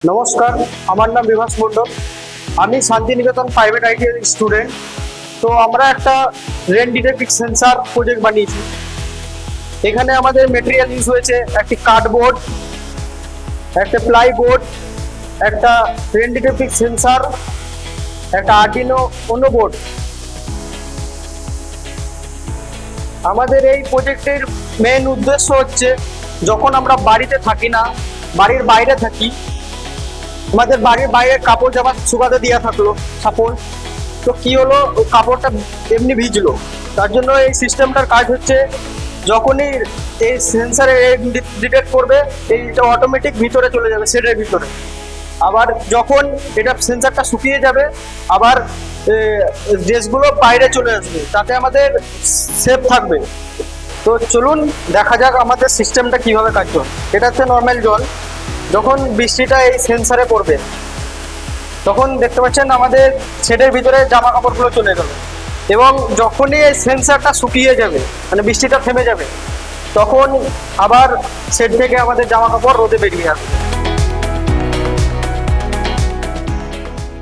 নমস্কার, আমার নাম বিভাস মণ্ডল। আমি শান্তিনিকেতন প্রাইভেট আইটিআই স্টুডেন্ট। তো আমরা একটা রেন ডিটেক্টিং সেন্সার প্রজেক্ট বানিয়েছি। এখানে আমাদের মেটেরিয়াল ইউজ হয়েছে একটি কার্ডবোর্ড, একটা প্লাইবোর্ড, একটা রেন ডিটেক্টিং সেন্সার, একটা আর্ডিনো অন্য বোর্ড। আমাদের এই প্রজেক্টের মেন উদ্দেশ্য হচ্ছে, যখন আমরা বাড়িতে থাকি না, বাড়ির বাইরে থাকি, আমাদের বাড়ির বাইরে কাপড় জামা শুকাতে দেওয়া থাকলো সাপোজ, তো কি হলো, ওই কাপড়টা এমনি ভিজলো। তার জন্য এই সিস্টেমটার কাজ হচ্ছে, যখনই এই সেন্সারে ডিটেক্ট করবে, এইটা অটোমেটিক ভিতরে চলে যাবে, শেডের ভিতরে। আবার যখন এটা সেন্সারটা শুকিয়ে যাবে, আবার ড্রেসগুলো বাইরে চলে আসবে, তাতে আমাদের সেফ থাকবে। তো চলুন দেখা যাক আমাদের সিস্টেমটা কিভাবে কাজ করে। এটা হচ্ছে নর্মাল জল। যখন বৃষ্টিটা এই সেন্সারে পড়বে, তখন দেখতে পাচ্ছেন আমাদের শেডের ভিতরে জামা কাপড়গুলো চলে গেল। এবং যখনই এই সেন্সারটা শুকিয়ে যাবে, মানে বৃষ্টিটা থেমে যাবে, তখন আবার শেড থেকে আমাদের জামা কাপড় রোদে বেরিয়ে আসবে।